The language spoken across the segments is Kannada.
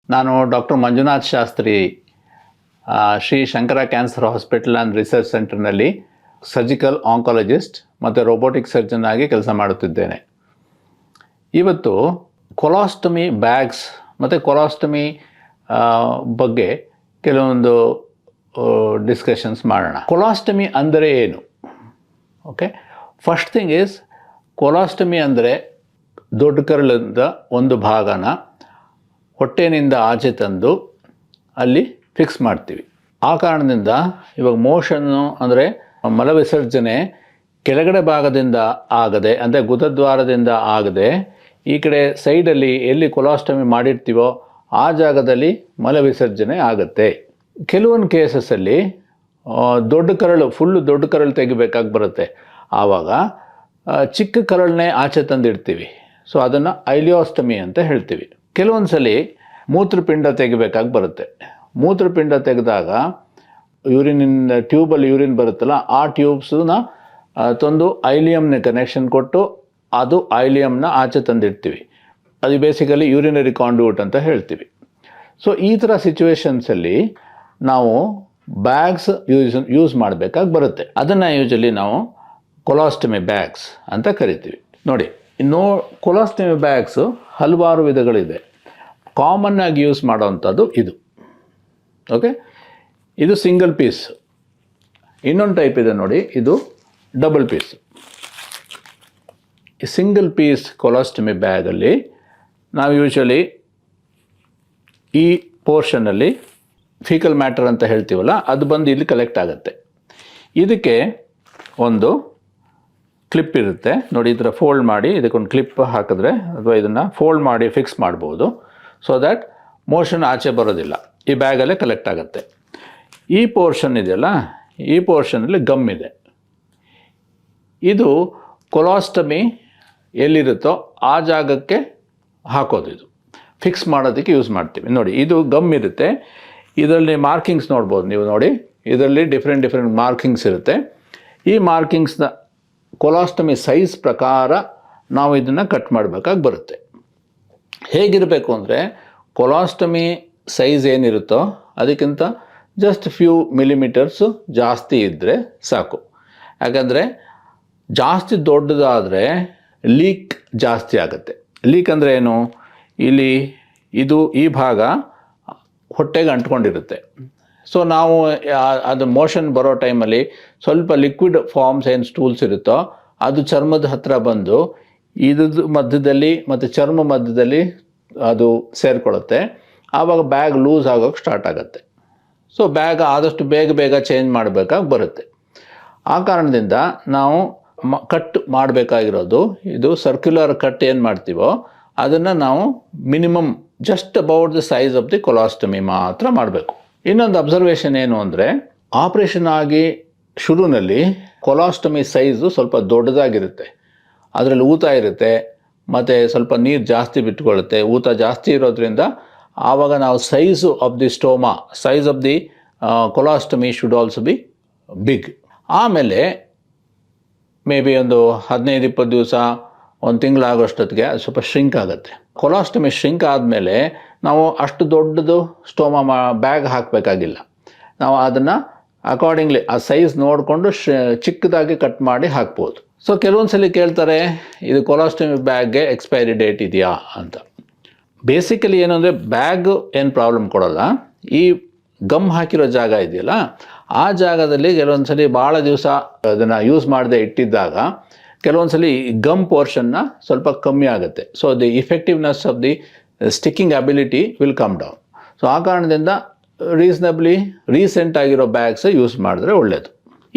ನಾನು doctor Manjunath Shastri Shri Shankara Cancer Hospital and Research ಸೆಂಟರ್ನಲ್ಲಿ ಸರ್ಜಿಕಲ್ ಆಂಕಾಲಜಿಸ್ಟ್ ಮತ್ತು ರೋಬೋಟಿಕ್ ಸರ್ಜನ್ ಆಗಿ ಕೆಲಸ ಮಾಡುತ್ತಿದ್ದೇನೆ. ಇವತ್ತು ಕೊಲಾಸ್ಟಮಿ ಬ್ಯಾಗ್ಸ್ ಮತ್ತು ಕೊಲಾಸ್ಟಮಿ ಬಗ್ಗೆ ಕೆಲವೊಂದು ಡಿಸ್ಕಷನ್ಸ್ ಮಾಡೋಣ. ಕೊಲಾಸ್ಟಮಿ ಅಂದರೆ ಏನು? ಓಕೆ, ಫಸ್ಟ್ ಥಿಂಗ್ ಈಸ್ ಕೊಲಾಸ್ಟಮಿ ಅಂದರೆ ದೊಡ್ಡ ಕರಳಿಂದ ಒಂದು ಭಾಗನ ಹೊಟ್ಟೆನಿಂದ ಆಚೆ ತಂದು ಅಲ್ಲಿ ಫಿಕ್ಸ್ ಮಾಡ್ತೀವಿ. ಆ ಕಾರಣದಿಂದ ಇವಾಗ ಮೋಷನ್ನು ಅಂದರೆ ಮಲವಿಸರ್ಜನೆ ಕೆಳಗಡೆ ಭಾಗದಿಂದ ಆಗದೆ, ಅಂದರೆ ಗುದದ್ವಾರದಿಂದ ಆಗದೆ ಈ ಕಡೆ ಸೈಡಲ್ಲಿ ಎಲ್ಲಿ ಕೊಲಾಸ್ಟಮಿ ಮಾಡಿರ್ತೀವೋ ಆ ಜಾಗದಲ್ಲಿ ಮಲವಿಸರ್ಜನೆ ಆಗುತ್ತೆ. ಕೆಲವೊಂದು ಕೇಸಸ್ಸಲ್ಲಿ ದೊಡ್ಡ ಕರಳು ದೊಡ್ಡ ಕರಳು ತೆಗಿಬೇಕಾಗಿ ಬರುತ್ತೆ. ಆವಾಗ ಚಿಕ್ಕ ಕರಳನ್ನೇ ಆಚೆ ತಂದಿಡ್ತೀವಿ. ಸೊ ಅದನ್ನು ಐಲಿಯೋಸ್ಟಮಿ ಅಂತ ಹೇಳ್ತೀವಿ. ಕೆಲವೊಂದು ಸಲ ಮೂತ್ರಪಿಂಡ ತೆಗಿಬೇಕಾಗಿ ಬರುತ್ತೆ. ಮೂತ್ರಪಿಂಡ ತೆಗೆದಾಗ ಯೂರಿನಿಂದ ಟ್ಯೂಬಲ್ಲಿ ಯೂರಿನ್ ಬರುತ್ತಲ್ಲ, ಆ ಟ್ಯೂಬ್ಸನ್ನ ತಂದು ಐಲಿಯಮ್ನ ಕನೆಕ್ಷನ್ ಕೊಟ್ಟು ಅದು ಐಲಿಯಮ್ನ ಆಚೆ ತಂದಿಡ್ತೀವಿ. ಅದು ಬೇಸಿಕಲಿ ಯೂರಿನರಿ ಕಾಂಡ್ಯೂಟ್ ಅಂತ ಹೇಳ್ತೀವಿ. ಸೊ ಈ ಥರ ಸಿಚುವೇಶನ್ಸಲ್ಲಿ ನಾವು ಬ್ಯಾಗ್ಸ್ ಯೂಸ್ ಮಾಡಬೇಕಾಗಿ ಬರುತ್ತೆ. ಅದನ್ನು ಯೂಶಲಿ ನಾವು ಕೊಲಾಸ್ಟಮಿ ಬ್ಯಾಗ್ಸ್ ಅಂತ ಕರಿತೀವಿ. ನೋಡಿ, ಇನ್ನು ಕೊಲಾಸ್ಟಮಿ ಬ್ಯಾಗ್ಸು ಹಲವಾರು ವಿಧಗಳಿದೆ. ಕಾಮನ್ನಾಗಿ ಯೂಸ್ ಮಾಡೋವಂಥದ್ದು ಇದು. ಓಕೆ, ಇದು ಸಿಂಗಲ್ ಪೀಸ್. ಇನ್ನೊಂದು ಟೈಪ್ ಇದೆ ನೋಡಿ, ಇದು ಡಬಲ್ ಪೀಸ್. ಈ ಸಿಂಗಲ್ ಪೀಸ್ ಕೊಲಾಸ್ಟಮಿ ಬ್ಯಾಗಲ್ಲಿ ನಾವು ಯೂಶಲಿ ಈ ಪೋರ್ಷನಲ್ಲಿ ಫೀಕಲ್ ಮ್ಯಾಟರ್ ಅಂತ ಹೇಳ್ತೀವಲ್ಲ, ಅದು ಬಂದು ಇಲ್ಲಿ ಕಲೆಕ್ಟ್ ಆಗುತ್ತೆ. ಇದಕ್ಕೆ ಒಂದು ಕ್ಲಿಪ್ ಇರುತ್ತೆ ನೋಡಿ, ಈ ಥರ ಫೋಲ್ಡ್ ಮಾಡಿ ಇದಕ್ಕೊಂದು ಕ್ಲಿಪ್ ಹಾಕಿದ್ರೆ ಅಥವಾ ಇದನ್ನು ಫೋಲ್ಡ್ ಮಾಡಿ ಫಿಕ್ಸ್ ಮಾಡ್ಬೋದು. ಸೊ ದ್ಯಾಟ್ ಮೋಷನ್ ಆಚೆ ಬರೋದಿಲ್ಲ, ಈ ಬ್ಯಾಗಲ್ಲೇ ಕಲೆಕ್ಟ್ ಆಗುತ್ತೆ. ಈ ಪೋರ್ಷನ್ ಇದೆಯಲ್ಲ, ಈ ಪೋರ್ಷನಲ್ಲಿ ಗಮ್ ಇದೆ. ಇದು ಕೊಲಾಸ್ಟಮಿ ಎಲ್ಲಿರುತ್ತೋ ಆ ಜಾಗಕ್ಕೆ ಹಾಕೋದು. ಇದು ಫಿಕ್ಸ್ ಮಾಡೋದಕ್ಕೆ ಯೂಸ್ ಮಾಡ್ತೀವಿ. ನೋಡಿ, ಇದು ಗಮ್ ಇರುತ್ತೆ. ಇದರಲ್ಲಿ ಮಾರ್ಕಿಂಗ್ಸ್ ನೋಡ್ಬೋದು ನೀವು. ನೋಡಿ, ಇದರಲ್ಲಿ ಡಿಫ್ರೆಂಟ್ ಮಾರ್ಕಿಂಗ್ಸ್ ಇರುತ್ತೆ. ಈ ಮಾರ್ಕಿಂಗ್ಸ್ನ ಕೊಲಾಸ್ಟಮಿ ಸೈಜ್ ಪ್ರಕಾರ ನಾವು ಇದನ್ನು ಕಟ್ ಮಾಡಬೇಕಾಗಿ ಬರುತ್ತೆ. ಹೇಗಿರಬೇಕು ಅಂದರೆ, ಕೊಲಾಸ್ಟಮಿ ಸೈಜ್ ಏನಿರುತ್ತೋ ಅದಕ್ಕಿಂತ ಜಸ್ಟ್ ಫ್ಯೂ ಮಿಲಿಮೀಟರ್ಸು ಜಾಸ್ತಿ ಇದ್ದರೆ ಸಾಕು. ಯಾಕಂದರೆ ಜಾಸ್ತಿ ದೊಡ್ಡದಾದರೆ ಲೀಕ್ ಜಾಸ್ತಿ ಆಗುತ್ತೆ. ಲೀಕ್ ಅಂದರೆ ಏನು? ಇಲ್ಲಿ ಈ ಭಾಗ ಹೊಟ್ಟೆಗೆ ಅಂಟ್ಕೊಂಡಿರುತ್ತೆ. ಸೊ ನಾವು ಅದು ಮೋಷನ್ ಬರೋ ಟೈಮಲ್ಲಿ ಸ್ವಲ್ಪ ಲಿಕ್ವಿಡ್ ಫಾರ್ಮ್ಸ್ ಏನು ಸ್ಟೂಲ್ಸ್ ಇರುತ್ತೋ ಅದು ಚರ್ಮದ ಹತ್ತಿರ ಬಂದು ಇದ್ರ ಮಧ್ಯದಲ್ಲಿ ಮತ್ತು ಚರ್ಮ ಮಧ್ಯದಲ್ಲಿ ಅದು ಸೇರಿಕೊಳ್ಳುತ್ತೆ. ಆವಾಗ ಬ್ಯಾಗ್ ಲೂಸ್ ಆಗೋಕ್ಕೆ ಸ್ಟಾರ್ಟ್ ಆಗುತ್ತೆ. ಸೊ ಬ್ಯಾಗ್ ಆದಷ್ಟು ಬೇಗ ಚೇಂಜ್ ಮಾಡಬೇಕಾಗಿ ಬರುತ್ತೆ. ಆ ಕಾರಣದಿಂದ ನಾವು ಕಟ್ ಮಾಡಬೇಕಾಗಿರೋದು ಇದು ಸರ್ಕ್ಯುಲರ್ ಕಟ್ ಏನು ಮಾಡ್ತೀವೋ ಅದನ್ನು ನಾವು minimum just about the size of the colostomy ಮಾತ್ರ ಮಾಡಬೇಕು. ಇನ್ನೊಂದು ಅಬ್ಸರ್ವೇಷನ್ ಏನು ಅಂದರೆ, ಆಪ್ರೇಷನ್ ಆಗಿ ಶುರುವಿನಲ್ಲಿ ಕೊಲಾಸ್ಟಮಿ ಸೈಜು ಸ್ವಲ್ಪ ದೊಡ್ಡದಾಗಿರುತ್ತೆ. ಅದರಲ್ಲಿ ಊತ ಇರುತ್ತೆ ಮತ್ತು ಸ್ವಲ್ಪ ನೀರು ಜಾಸ್ತಿ ಬಿಟ್ಕೊಳ್ಳುತ್ತೆ. ಊತ ಜಾಸ್ತಿ ಇರೋದ್ರಿಂದ ಆವಾಗ ನಾವು size of the colostomy should also be big. ಆಮೇಲೆ ಮೇ ಬಿ ಒಂದು 15-20 ದಿವಸ, ಒಂದು ತಿಂಗಳಾಗೋಷ್ಟೊತ್ತಿಗೆ ಅದು ಸ್ವಲ್ಪ ಶ್ರಿಂಕ್ ಆಗುತ್ತೆ. ಕೊಲಾಸ್ಟಮಿ ಶ್ರಿಂಕ್ ಆದಮೇಲೆ ನಾವು ಅಷ್ಟು ದೊಡ್ಡದು ಬ್ಯಾಗ್ ಹಾಕಬೇಕಾಗಿಲ್ಲ. ನಾವು ಅದನ್ನು ಅಕಾರ್ಡಿಂಗ್ಲಿ ಆ ಸೈಜ್ ನೋಡಿಕೊಂಡು ಚಿಕ್ಕದಾಗಿ ಕಟ್ ಮಾಡಿ ಹಾಕ್ಬೋದು. ಸೊ ಕೆಲವೊಂದು ಸಲ ಕೇಳ್ತಾರೆ, ಇದು ಕೊಲಾಸ್ಟಮಿ ಬ್ಯಾಗ್ಗೆ ಎಕ್ಸ್ಪೈರಿ ಡೇಟ್ ಇದೆಯಾ ಅಂತ. ಬೇಸಿಕಲಿ ಏನು ಅಂದರೆ, ಬ್ಯಾಗ್ ಏನು ಪ್ರಾಬ್ಲಮ್ ಕೊಡೋಲ್ಲ. ಈ ಗಮ್ ಹಾಕಿರೋ ಜಾಗ ಇದೆಯಲ್ಲ, ಆ ಜಾಗದಲ್ಲಿ ಕೆಲವೊಂದು ಸಲ ಭಾಳ ದಿವಸ ಅದನ್ನು ಯೂಸ್ ಮಾಡದೆ ಇಟ್ಟಿದ್ದಾಗ ಕೆಲವೊಂದು ಸಲ ಗಮ್ ಪೋರ್ಷನ್ನ ಸ್ವಲ್ಪ ಕಮ್ಮಿ ಆಗುತ್ತೆ. So the effectiveness of the sticking ability will come down. So ಆ ಕಾರಣದಿಂದ ರೀಸನಬ್ಲಿ ರೀಸೆಂಟ್ ಆಗಿರೋ ಬ್ಯಾಗ್ಸ್ ಯೂಸ್ ಮಾಡಿದ್ರೆ ಒಳ್ಳೆಯದು.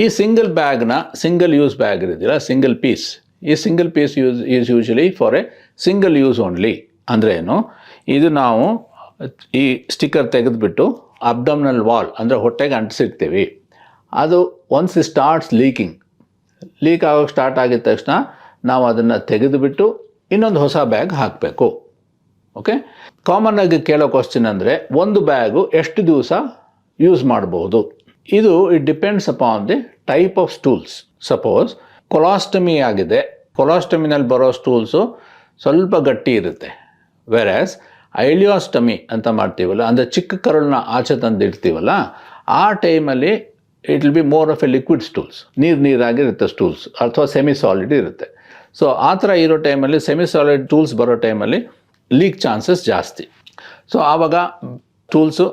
ಈ ಸಿಂಗಲ್ ಯೂಸ್ ಬ್ಯಾಗ್ ಇರೋದಿಲ್ಲ, ಸಿಂಗಲ್ ಪೀಸ್. ಈ single piece is usually for a single use only. ಅಂದರೆ ಏನು, ಇದು ನಾವು ಈ ಸ್ಟಿಕ್ಕರ್ ತೆಗೆದುಬಿಟ್ಟು ಅಬ್ಡಮಿನಲ್ ವಾಲ್ ಅಂದರೆ ಹೊಟ್ಟೆಗೆ ಅಂಟಿಸಿರ್ತೀವಿ. ಅದು ಒನ್ಸ್ ಇಟ್ ಸ್ಟಾರ್ಟ್ಸ್ ಲೀಕ್ ಆಗೋಕ್ಕೆ ಸ್ಟಾರ್ಟ್ ಆಗಿದ ತಕ್ಷಣ ನಾವು ಅದನ್ನು ತೆಗೆದುಬಿಟ್ಟು ಇನ್ನೊಂದು ಹೊಸ ಬ್ಯಾಗ್ ಹಾಕಬೇಕು. ಓಕೆ, ಕಾಮನ್ ಆಗಿ ಕೇಳೋ ಕ್ವಶ್ಚನ್ ಅಂದರೆ, ಒಂದು ಬ್ಯಾಗು ಎಷ್ಟು ದಿವಸ ಯೂಸ್ ಮಾಡ್ಬೋದು? ಇದು it depends upon the type of stools. Suppose colostomy ಆಗಿದೆ, ಕೊಲಾಸ್ಟಮಿನಲ್ಲಿ ಬರೋ ಸ್ಟೂಲ್ಸು ಸ್ವಲ್ಪ ಗಟ್ಟಿ ಇರುತ್ತೆ. ವೆರಾಸ್ ಐಲಿಯೋಸ್ಟಮಿ ಅಂತ ಮಾಡ್ತೀವಲ್ಲ, ಅಂದರೆ ಚಿಕ್ಕ ಕರುಳನ್ನ ಆಚೆ ತಂದು ಇಡ್ತೀವಲ್ಲ, ಆ ಟೈಮಲ್ಲಿ it will be more of a liquid stools, ನೀರಾಗಿರುತ್ತೆ ಸ್ಟೂಲ್ಸ್, ಅಥವಾ ಸೆಮಿ ಸಾಲಿಡ್ ಇರುತ್ತೆ. ಸೊ ಆ ಥರ ಇರೋ ಟೈಮಲ್ಲಿ, ಸೆಮಿ ಸಾಲಿಡ್ ಟೂಲ್ಸ್ ಬರೋ ಟೈಮಲ್ಲಿ ಲೀಕ್ ಚಾನ್ಸಸ್ ಜಾಸ್ತಿ. ಸೊ ಆವಾಗ ಟೂಲ್ಸು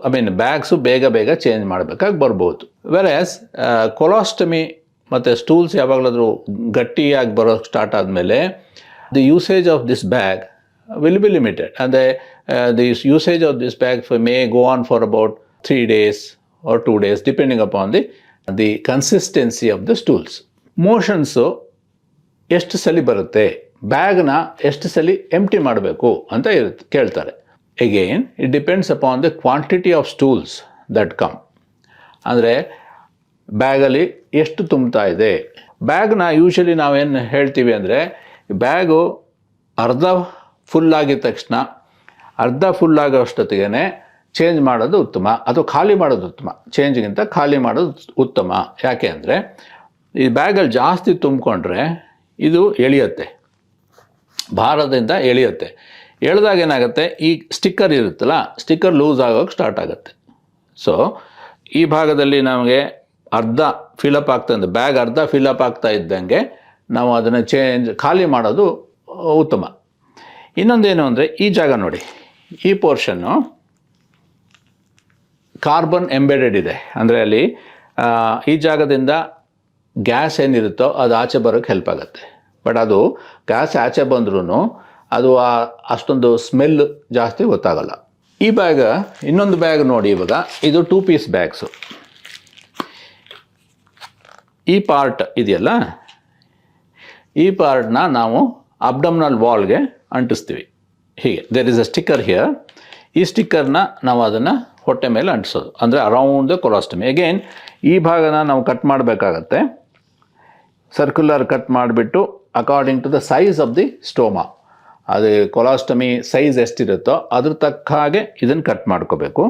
ಬ್ಯಾಗ್ಸು ಬೇಗ ಚೇಂಜ್ ಮಾಡಬೇಕಾಗಿ ಬರ್ಬೋದು. ವೆರಸ್ ಕೊಲಾಸ್ಟಮಿ ಮತ್ತು ಸ್ಟೂಲ್ಸ್ ಯಾವಾಗಲಾದರೂ ಗಟ್ಟಿಯಾಗಿ ಬರೋಕ್ಕೆ ಸ್ಟಾರ್ಟ್ ಆದಮೇಲೆ the usage of this bag will be limited. ಅಂದರೆ the usage of this bag may go on for about 3 days or 2 days depending upon the consistency of the stools. Motions ಎಷ್ಟು ಸಲ ಬರುತ್ತೆ, ಬ್ಯಾಗ್ನ ಎಷ್ಟು ಸಲ ಎಂಪ್ಟಿ ಮಾಡಬೇಕು ಅಂತ ಕೇಳ್ತಾರೆ. Again it depends upon the quantity of stools that come. ಅಂದರೆ ಬ್ಯಾಗಲ್ಲಿ ಎಷ್ಟು ತುಂಬ್ತಾ ಇದೆ. ಬ್ಯಾಗ್ನ ಯೂಶಲಿ ನಾವೇನು ಹೇಳ್ತೀವಿ ಅಂದರೆ, ಬ್ಯಾಗು ಅರ್ಧ ಫುಲ್ ಆಗಿದ ತಕ್ಷಣ ಅರ್ಧ ಫುಲ್ ಆಗೋ ಅಷ್ಟೊತ್ತಿಗೆ ಚೇಂಜ್ ಮಾಡೋದು ಉತ್ತಮ, ಅಥವಾ ಖಾಲಿ ಮಾಡೋದು ಉತ್ತಮ. ಚೇಂಜ್ಗಿಂತ ಖಾಲಿ ಮಾಡೋದು ಉತ್ತಮ. ಯಾಕೆ ಅಂದರೆ ಈ ಬ್ಯಾಗಲ್ಲಿ ಜಾಸ್ತಿ ತುಂಬಿಕೊಂಡ್ರೆ ಇದು ಎಳೆಯುತ್ತೆ, ಭಾರದಿಂದ ಎಳೆಯುತ್ತೆ. ಎಳೆದಾಗ ಏನಾಗುತ್ತೆ, ಈ ಸ್ಟಿಕ್ಕರ್ ಇರುತ್ತಲ್ಲ, ಸ್ಟಿಕ್ಕರ್ ಲೂಸ್ ಆಗೋಕ್ಕೆ ಸ್ಟಾರ್ಟ್ ಆಗುತ್ತೆ. ಸೊ ಈ ಭಾಗದಲ್ಲಿ ನಮಗೆ ಅರ್ಧ ಫಿಲಪ್ ಆಗ್ತಾ, ಬ್ಯಾಗ್ ಅರ್ಧ ಫಿಲಪ್ ಆಗ್ತಾ ಇದ್ದಂಗೆ ನಾವು ಅದನ್ನು ಖಾಲಿ ಮಾಡೋದು ಉತ್ತಮ. ಇನ್ನೊಂದೇನು ಅಂದರೆ, ಈ ಜಾಗ ನೋಡಿ, ಈ ಪೋರ್ಷನ್ನು ಕಾರ್ಬನ್ ಎಂಬೆಡೆಡ್ ಇದೆ. ಅಂದರೆ ಅಲ್ಲಿ ಈ ಜಾಗದಿಂದ ಗ್ಯಾಸ್ ಏನಿರುತ್ತೋ ಅದು ಆಚೆ ಬರೋಕ್ಕೆ ಹೆಲ್ಪ್ ಆಗುತ್ತೆ. ಬಟ್ ಅದು ಗ್ಯಾಸ್ ಆಚೆ ಬಂದ್ರೂ ಅದು ಅಷ್ಟೊಂದು ಸ್ಮೆಲ್ ಜಾಸ್ತಿ ಗೊತ್ತಾಗಲ್ಲ. ಈ ಬ್ಯಾಗ್, ಇನ್ನೊಂದು ಬ್ಯಾಗ್ ನೋಡಿ, ಇವಾಗ ಇದು 2 piece ಬ್ಯಾಗ್ಸು. ಈ ಪಾರ್ಟ್ ಇದೆಯಲ್ಲ, ಈ ಪಾರ್ಟ್ನ ನಾವು ಅಬ್ಡಮ್ನಲ್ ವಾಲ್ಗೆ ಅಂಟಿಸ್ತೀವಿ. ಹೀಗೆ there is a sticker here. ಈ ಸ್ಟಿಕ್ಕರ್ನ ನಾವು ಅದನ್ನು ಹೊಟ್ಟೆ ಮೇಲೆ ಅಂಟಿಸೋದು, ಅಂದರೆ ಅರೌಂಡ್ ದ ಕೊಲಾಸ್ಟಮಿ. ಅಗೇನ್ ಈ ಭಾಗನ ನಾವು ಕಟ್ ಮಾಡಬೇಕಾಗತ್ತೆ. ಸರ್ಕ್ಯುಲರ್ ಕಟ್ ಮಾಡಿಬಿಟ್ಟು according to the size of the stoma, ಅದು ಕೊಲಾಸ್ಟಮಿ ಸೈಜ್ ಎಷ್ಟಿರುತ್ತೋ ಅದ್ರ ತಕ್ಕ ಹಾಗೆ ಇದನ್ನು ಕಟ್ ಮಾಡ್ಕೋಬೇಕು.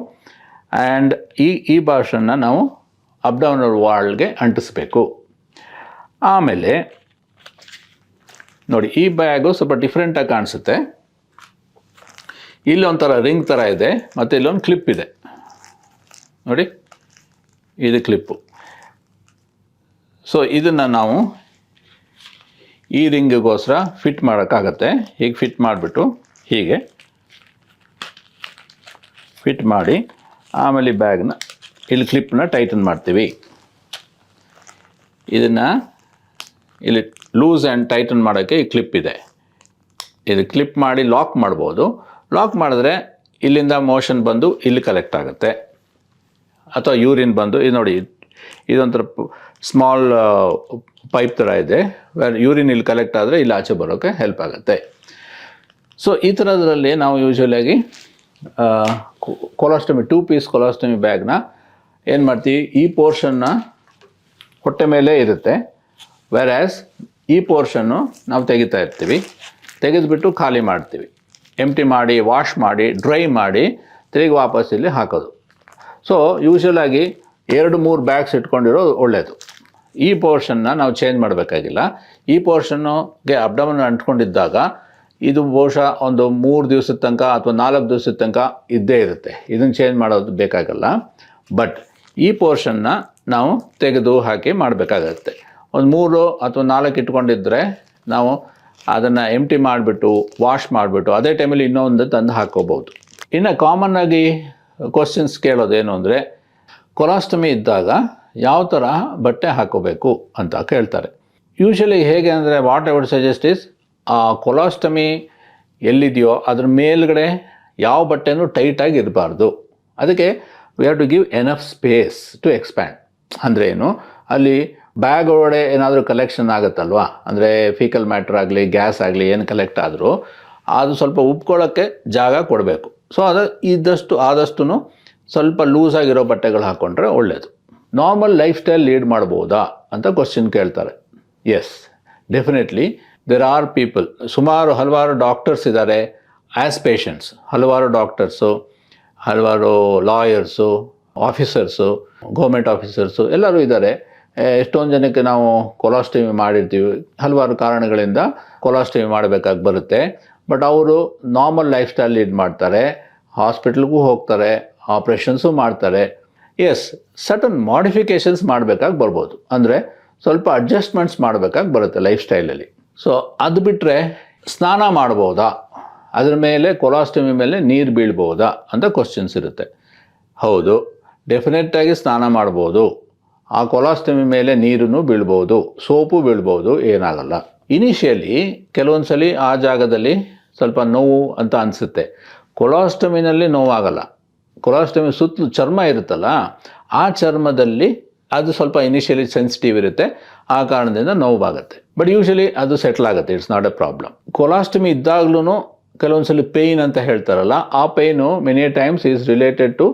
ಆ್ಯಂಡ್ ಈ ಭಾಷನ್ನ ನಾವು ಅಬ್ಡಮ್ನಲ್ ವಾಲ್ಗೆ ಅಂಟಿಸ್ಬೇಕು. ಆಮೇಲೆ ನೋಡಿ, ಈ ಬ್ಯಾಗು ಸ್ವಲ್ಪ ಡಿಫ್ರೆಂಟಾಗಿ ಕಾಣಿಸುತ್ತೆ. ಇಲ್ಲೊಂಥರ ರಿಂಗ್ ಥರ ಇದೆ, ಮತ್ತು ಇಲ್ಲೊಂದು ಕ್ಲಿಪ್ ಇದೆ ನೋಡಿ, ಇದು ಕ್ಲಿಪ್ಪು. ಸೊ ಇದನ್ನು ನಾವು ಈ ರಿಂಗಿಗೋಸ್ಕರ ಫಿಟ್ ಮಾಡೋಕ್ಕಾಗತ್ತೆ. ಹೀಗೆ ಫಿಟ್ ಮಾಡಿಬಿಟ್ಟು ಹೀಗೆ ಫಿಟ್ ಮಾಡಿ, ಆಮೇಲೆ ಈ ಬ್ಯಾಗ್ನ ಇಲ್ಲಿ ಕ್ಲಿಪ್ನ ಟೈಟನ್ ಮಾಡ್ತೀವಿ. ಇದನ್ನು ಇಲ್ಲಿ ಲೂಸ್ ಆ್ಯಂಡ್ ಟೈಟನ್ ಮಾಡೋಕ್ಕೆ ಈ ಕ್ಲಿಪ್ ಇದೆ. ಇದು ಕ್ಲಿಪ್ ಮಾಡಿ ಲಾಕ್ ಮಾಡ್ಬೋದು. ಲಾಕ್ ಮಾಡಿದ್ರೆ ಇಲ್ಲಿಂದ ಮೋಷನ್ ಬಂದು ಇಲ್ಲಿ ಕಲೆಕ್ಟ್ ಆಗುತ್ತೆ, ಅಥವಾ ಯೂರಿನ್ ಬಂದು, ಇದು ನೋಡಿ, ಇದೊಂಥರ ಸ್ಮಾಲ್ ಪೈಪ್ ಥರ ಇದೆ, ಯೂರಿನ್ ಇಲ್ಲಿ ಕಲೆಕ್ಟ್ ಆದರೆ ಇಲ್ಲಿ ಆಚೆ ಬರೋಕ್ಕೆ ಹೆಲ್ಪ್ ಆಗುತ್ತೆ. ಸೊ ಈ ಥರದ್ರಲ್ಲಿ ನಾವು ಯೂಶ್ವಲಾಗಿ ಕೊಲಾಸ್ಟಮಿ 2 piece ಕೊಲಾಸ್ಟಮಿ ಬ್ಯಾಗ್ನ ಏನು ಮಾಡ್ತೀವಿ, ಈ ಪೋರ್ಷನ್ನ ಹೊಟ್ಟೆ ಮೇಲೆ ಇರುತ್ತೆ, ವೆರಾಸ್ ಈ ಪೋರ್ಷನ್ನು ನಾವು ತೆಗಿತಾ ಇರ್ತೀವಿ. ತೆಗೆದುಬಿಟ್ಟು ಖಾಲಿ ಮಾಡ್ತೀವಿ, ಎಂಪ್ಟಿ ಮಾಡಿ, ವಾಶ್ ಮಾಡಿ, ಡ್ರೈ ಮಾಡಿ, ತಿರುಗಿ ವಾಪಸ್ ಇಲ್ಲಿ ಹಾಕೋದು. ಸೊ ಯೂಶ್ವಲಾಗಿ 2-3 ಬ್ಯಾಗ್ಸ್ ಇಟ್ಕೊಂಡಿರೋದು ಒಳ್ಳೆಯದು. ಈ ಪೋರ್ಷನ್ನ ನಾವು ಚೇಂಜ್ ಮಾಡಬೇಕಾಗಿಲ್ಲ. ಈ ಪೋರ್ಷನ್ನುಗೆ ಅಬ್ಡಮನ್ ಅಂಟ್ಕೊಂಡಿದ್ದಾಗ ಇದು ಬಹುಶಃ ಒಂದು 3 ದಿವಸದ ತನಕ ಅಥವಾ 4 ದಿವಸದ ತನಕ ಇದ್ದೇ ಇರುತ್ತೆ. ಇದನ್ನು ಚೇಂಜ್ ಮಾಡೋದು ಬೇಕಾಗಲ್ಲ. ಬಟ್ ಈ ಪೋರ್ಷನ್ನ ನಾವು ತೆಗೆದು ಹಾಕಿ ಮಾಡಬೇಕಾಗತ್ತೆ. ಒಂದು 3 ಅಥವಾ 4 ಇಟ್ಕೊಂಡಿದ್ದರೆ ನಾವು ಅದನ್ನು ಎಂಪ್ಟಿ ಮಾಡಿಬಿಟ್ಟು, ವಾಶ್ ಮಾಡಿಬಿಟ್ಟು, ಅದೇ ಟೈಮಲ್ಲಿ ಇನ್ನೊಂದು ತಂದು ಹಾಕ್ಕೋಬೋದು. ಇನ್ನು ಕಾಮನ್ನಾಗಿ ಕ್ವಶನ್ಸ್ ಕೇಳೋದೇನು ಅಂದರೆ, ಕೊಲಾಸ್ಟಮಿ ಇದ್ದಾಗ ಯಾವ ಥರ ಬಟ್ಟೆ ಹಾಕೋಬೇಕು ಅಂತ ಕೇಳ್ತಾರೆ. ಯೂಶ್ವಲಿ ಹೇಗೆ ಅಂದರೆ, what I would suggest is, ಆ ಕೊಲಾಸ್ಟಮಿ ಎಲ್ಲಿದೆಯೋ ಅದ್ರ ಮೇಲ್ಗಡೆ ಯಾವ ಬಟ್ಟೆನೂ ಟೈಟಾಗಿ ಇರಬಾರ್ದು. ಅದಕ್ಕೆ we have to give enough space to expand. ಅಂದರೆ ಏನು, ಅಲ್ಲಿ ಬ್ಯಾಗ್ ಒಳಗಡೆ ಏನಾದರೂ ಕಲೆಕ್ಷನ್ ಆಗುತ್ತಲ್ವಾ, ಅಂದರೆ ಫೀಕಲ್ ಮ್ಯಾಟ್ರ್ ಆಗಲಿ, ಗ್ಯಾಸ್ ಆಗಲಿ, ಏನು ಕಲೆಕ್ಟ್ ಆದರೂ ಅದು ಸ್ವಲ್ಪ ಉಪ್ಕೊಳ್ಳೋಕ್ಕೆ ಜಾಗ ಕೊಡಬೇಕು. ಸೊ ಆದಷ್ಟು ಸ್ವಲ್ಪ ಲೂಸಾಗಿರೋ ಬಟ್ಟೆಗಳು ಹಾಕ್ಕೊಂಡ್ರೆ ಒಳ್ಳೆಯದು. ನಾರ್ಮಲ್ ಲೈಫ್ ಸ್ಟೈಲ್ ಲೀಡ್ ಮಾಡ್ಬೋದಾ ಅಂತ ಕ್ವಶನ್ ಕೇಳ್ತಾರೆ. Yes, definitely there are people, ಹಲವಾರು ಡಾಕ್ಟರ್ಸ್ ಇದ್ದಾರೆ ಆ್ಯಸ್ ಪೇಷಂಟ್ಸ್. ಹಲವಾರು ಡಾಕ್ಟರ್ಸು, ಹಲವಾರು ಲಾಯರ್ಸು, ಆಫೀಸರ್ಸು, ಗೌರ್ಮೆಂಟ್ ಆಫೀಸರ್ಸು ಎಲ್ಲರೂ ಇದ್ದಾರೆ. ಎಷ್ಟೊಂದು ಜನಕ್ಕೆ ನಾವು ಕೊಲಾಸ್ಟಮಿ ಮಾಡಿರ್ತೀವಿ, ಹಲವಾರು ಕಾರಣಗಳಿಂದ ಕೊಲಾಸ್ಟಮಿ ಮಾಡಬೇಕಾಗಿ ಬರುತ್ತೆ. ಬಟ್ ಅವರು ನಾರ್ಮಲ್ ಲೈಫ್ ಸ್ಟೈಲ್ ಲೀಡ್ ಮಾಡ್ತಾರೆ, ಹಾಸ್ಪಿಟ್ಲ್ಗೂ ಹೋಗ್ತಾರೆ, ಆಪ್ರೇಷನ್ಸು ಮಾಡ್ತಾರೆ. ಎಸ್, ಸಟನ್ ಮಾಡಿಫಿಕೇಷನ್ಸ್ ಮಾಡಬೇಕಾಗಿ ಬರ್ಬೋದು, ಅಂದರೆ ಸ್ವಲ್ಪ ಅಡ್ಜಸ್ಟ್ಮೆಂಟ್ಸ್ ಮಾಡಬೇಕಾಗಿ ಬರುತ್ತೆ ಲೈಫ್ ಸ್ಟೈಲಲ್ಲಿ. ಸೊ ಅದು ಬಿಟ್ಟರೆ ಸ್ನಾನ ಮಾಡ್ಬೋದಾ, ಅದ್ರ ಮೇಲೆ ಕೊಲಾಸ್ಟಮಿ ಮೇಲೆ ನೀರು ಬೀಳ್ಬೋದಾ ಅಂತ ಕ್ವಶನ್ಸ್ ಇರುತ್ತೆ. ಹೌದು, ಡೆಫಿನೆಟ್ಟಾಗಿ ಸ್ನಾನ ಮಾಡ್ಬೋದು, ಆ ಕೊಲಾಸ್ಟಮಿ ಮೇಲೆ ನೀರು ಬೀಳ್ಬೋದು, ಸೋಪು ಬೀಳ್ಬೋದು, ಏನಾಗಲ್ಲ. ಇನಿಷಿಯಲಿ ಕೆಲವೊಂದು ಸಲ ಆ ಜಾಗದಲ್ಲಿ ಸ್ವಲ್ಪ ನೋವು ಅಂತ ಅನಿಸುತ್ತೆ. ಕೊಲಾಸ್ಟಮಿನಲ್ಲಿ ನೋವಾಗಲ್ಲ. ಕೊಲಾಸ್ಟಮಿ ಸುತ್ತಲೂ ಚರ್ಮ ಇರುತ್ತಲ್ಲ, ಆ ಚರ್ಮದಲ್ಲಿ ಅದು ಸ್ವಲ್ಪ ಇನಿಷಿಯಲಿ ಸೆನ್ಸಿಟಿವ್ ಇರುತ್ತೆ, ಆ ಕಾರಣದಿಂದ ನೋವಾಗುತ್ತೆ. ಬಟ್ ಯೂಶಲಿ ಅದು ಸೆಟ್ಲ್ ಆಗುತ್ತೆ, it's not a problem. Colostomy ಇದ್ದಾಗ್ಲೂ ಕೆಲವೊಂದು ಸಲ ಪೇಯ್ನ್ ಅಂತ ಹೇಳ್ತಾರಲ್ಲ, ಆ pain many times is related to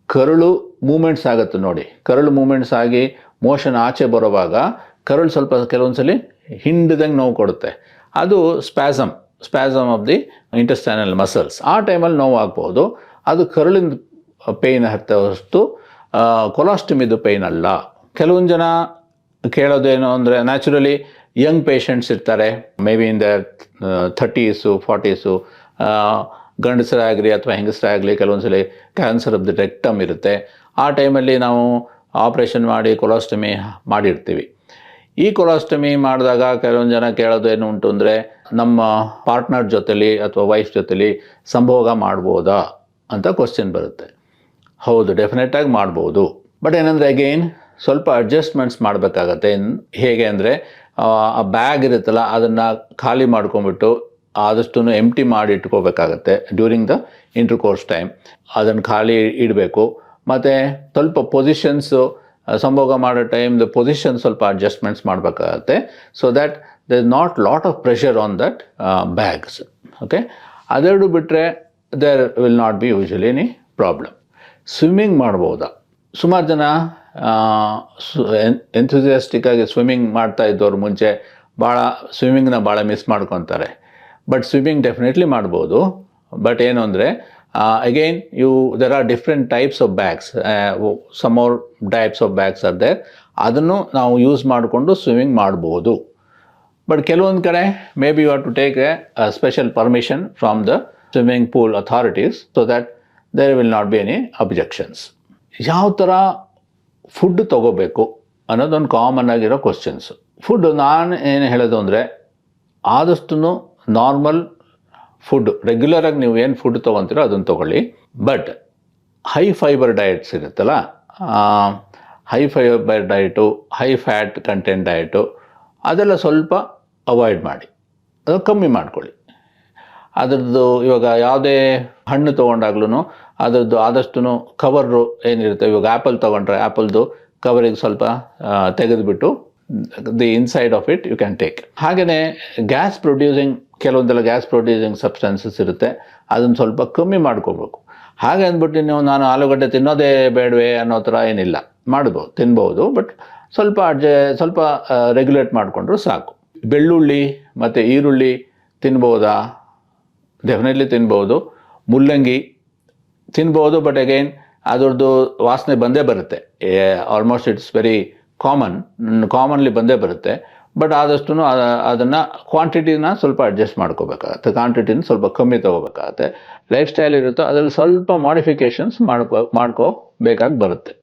ಕರುಳು ಮೂಮೆಂಟ್ಸ್ ಆಗುತ್ತೆ ನೋಡಿ. ಕರುಳು ಮೂಮೆಂಟ್ಸ್ ಆಗಿ ಮೋಷನ್ ಆಚೆ ಬರುವಾಗ ಕರುಳು ಸ್ವಲ್ಪ ಕೆಲವೊಂದು ಸಲ ಹಿಂಡ್ದಂಗೆ ನೋವು ಕೊಡುತ್ತೆ. ಅದು spasm of the intestinal muscles. ಆ ಟೈಮಲ್ಲಿ ನೋವು ಆಗ್ಬೋದು. ಅದು ಕರುಳಿನ ಪೇಯ್ನ್ ಹೊರತು ಕೊಲಾಸ್ಟಮಿದು ಪೇಯ್ನ್ ಅಲ್ಲ. ಕೆಲವೊಂದು ಜನ ಕೇಳೋದೇನು ಅಂದರೆ, ನ್ಯಾಚುರಲಿ ಯಂಗ್ ಪೇಷಂಟ್ಸ್ ಇರ್ತಾರೆ, may be in the 30s 40s, ಗಂಡಸರಾಗಲಿ ಅಥವಾ ಹೆಂಗಸರಾಗಲಿ ಕೆಲವೊಂದು ಸಲ ಕ್ಯಾನ್ಸರ್ ಆಫ್ ದಿ ರೆಕ್ಟಮ್ ಇರುತ್ತೆ. ಆ ಟೈಮಲ್ಲಿ ನಾವು ಆಪ್ರೇಷನ್ ಮಾಡಿ ಕೊಲಾಸ್ಟಮಿ ಮಾಡಿರ್ತೀವಿ. ಈ ಕೊಲಾಸ್ಟಮಿ ಮಾಡಿದಾಗ ಕೆಲವೊಂದು ಜನ ಕೇಳೋದು ಏನು ಉಂಟು ಅಂದರೆ, ನಮ್ಮ ಪಾರ್ಟ್ನರ್ ಜೊತೆಲಿ ಅಥವಾ ವೈಫ್ ಜೊತೆಲಿ ಸಂಭೋಗ ಮಾಡ್ಬೋದಾ ಅಂತ ಕ್ವಶನ್ ಬರುತ್ತೆ. ಹೌದು, ಡೆಫಿನೆಟಾಗಿ ಮಾಡ್ಬೋದು. ಬಟ್ ಏನಂದರೆ ಅಗೈನ್ ಸ್ವಲ್ಪ ಅಡ್ಜಸ್ಟ್ಮೆಂಟ್ಸ್ ಮಾಡಬೇಕಾಗತ್ತೆ. ಹೇಗೆ ಅಂದರೆ, ಆ ಬ್ಯಾಗ್ ಇರುತ್ತಲ್ಲ ಅದನ್ನು ಖಾಲಿ ಮಾಡ್ಕೊಂಬಿಟ್ಟು ಆದಷ್ಟು ಎಂಟಿ ಮಾಡಿ ಇಟ್ಕೋಬೇಕಾಗತ್ತೆ ಡ್ಯೂರಿಂಗ್ ದ ಇಂಟರ್ಕೋರ್ಸ್ ಟೈಮ್. ಅದನ್ನು ಖಾಲಿ ಇಡಬೇಕು. ಮತ್ತು ಸ್ವಲ್ಪ ಪೊಸಿಷನ್ಸು, ಸಂಭೋಗ ಮಾಡೋ ಟೈಮ್ದು ಪೊಸಿಷನ್ ಸ್ವಲ್ಪ ಅಡ್ಜಸ್ಟ್ಮೆಂಟ್ಸ್ ಮಾಡಬೇಕಾಗತ್ತೆ, so that there is not lot of pressure on that bags. Okay, ಅದೆರಡು ಬಿಟ್ಟರೆ there will not be usually any problem. Swimming ಮಾಡ್ಬೋದಾ? ಸುಮಾರು ಜನ ಎಂಥೂಸಿಯಾಸ್ಟಿಕ್ಕಾಗಿ ಸ್ವಿಮ್ಮಿಂಗ್ ಮಾಡ್ತಾ ಇದ್ದವ್ರು ಮುಂಚೆ ಸ್ವಿಮ್ಮಿಂಗ್ನ ಭಾಳ ಮಿಸ್ ಮಾಡ್ಕೊತಾರೆ. ಬಟ್ ಸ್ವಿಮ್ಮಿಂಗ್ ಡೆಫಿನೆಟ್ಲಿ ಮಾಡ್ಬೋದು. ಬಟ್ ಏನು ಅಂದರೆ, again there are different types of bags, some more types of bags are there. ಅದನ್ನು ನಾವು ಯೂಸ್ ಮಾಡಿಕೊಂಡು ಸ್ವಿಮ್ಮಿಂಗ್ ಮಾಡ್ಬೋದು. ಬಟ್ ಕೆಲವೊಂದು ಕಡೆ maybe you have to take a special permission from the swimming pool authorities, so that there will not be any objections. ಯಾವ ಥರ ಫುಡ್ ತೊಗೋಬೇಕು ಅನ್ನೋದೊಂದು ಕಾಮನ್ ಆಗಿರೋ ಕ್ವಶನ್ಸು. ಫುಡ್ ನಾನು ಏನು ಹೇಳೋದು ಅಂದರೆ, ಆದಷ್ಟು ನಾರ್ಮಲ್ ಫುಡ್, ರೆಗ್ಯುಲರಾಗಿ ನೀವು ಏನು ಫುಡ್ ತೊಗೊತೀರೋ ಅದನ್ನು ತೊಗೊಳ್ಳಿ. ಬಟ್ ಹೈ ಫೈಬರ್ ಡಯಟ್ಸ್ ಇರುತ್ತಲ್ಲ, high fibre diet, high fat content diet, ಅದೆಲ್ಲ ಸ್ವಲ್ಪ ಅವಾಯ್ಡ್ ಮಾಡಿ, ಅದು ಕಮ್ಮಿ ಮಾಡ್ಕೊಳ್ಳಿ. ಅದರದ್ದು ಇವಾಗ ಯಾವುದೇ ಹಣ್ಣು ತೊಗೊಂಡಾಗ್ಲೂ ಅದರದ್ದು ಆದಷ್ಟು ಕವರು ಏನಿರುತ್ತೆ, ಇವಾಗ ಆ್ಯಪಲ್ ತೊಗೊಂಡ್ರೆ ಆ್ಯಪಲ್ದು ಕವರಿಗೆ ಸ್ವಲ್ಪ ತೆಗೆದುಬಿಟ್ಟು the inside of it you can take. ಹಾಗೆಯೇ ಕೆಲವೊಂದೆಲ್ಲ ಗ್ಯಾಸ್ ಪ್ರೊಡ್ಯೂಸಿಂಗ್ ಸಬ್ಸ್ಟೆನ್ಸಸ್ ಇರುತ್ತೆ, ಅದನ್ನು ಸ್ವಲ್ಪ ಕಮ್ಮಿ ಮಾಡ್ಕೋಬೇಕು. ಹಾಗೆ ಅಂದ್ಬಿಟ್ಟು ನಾನು ಆಲೂಗಡ್ಡೆ ತಿನ್ನೋದೇ ಬೇಡವೇ ಅನ್ನೋ ಥರ ಏನಿಲ್ಲ, ತಿನ್ಬೋದು. ಬಟ್ ಸ್ವಲ್ಪ ರೆಗ್ಯುಲೇಟ್ ಮಾಡಿಕೊಂಡ್ರು ಸಾಕು. ಬೆಳ್ಳುಳ್ಳಿ ಮತ್ತು ಈರುಳ್ಳಿ ತಿನ್ಬೋದಾ? ಡೆಫಿನೆಟ್ಲಿ ತಿನ್ಬೋದು. ಮುಲ್ಲಂಗಿ ತಿನ್ಬೋದು, ಬಟ್ ಅಗೈನ್ ಅದರದ್ದು ವಾಸನೆ ಬಂದೇ ಬರುತ್ತೆ. ಆಲ್ಮೋಸ್ಟ್ ಇಟ್ಸ್ ವೆರಿ ಕಾಮನ್ಲಿ ಬಂದೇ ಬರುತ್ತೆ. ಬಟ್ ಆದಷ್ಟು ಅದನ್ನು ಕ್ವಾಂಟಿಟಿನ ಸ್ವಲ್ಪ ಅಡ್ಜಸ್ಟ್ ಮಾಡ್ಕೋಬೇಕಾಗತ್ತೆ, ಕ್ವಾಂಟಿಟಿನ ಸ್ವಲ್ಪ ಕಮ್ಮಿ ತೊಗೋಬೇಕಾಗತ್ತೆ. ಲೈಫ್ ಸ್ಟೈಲ್ ಇರುತ್ತೋ ಅದರಲ್ಲಿ ಸ್ವಲ್ಪ ಮಾಡಿಫಿಕೇಷನ್ಸ್ ಮಾಡ್ಕೋಬೇಕಾಗಿ ಬರುತ್ತೆ.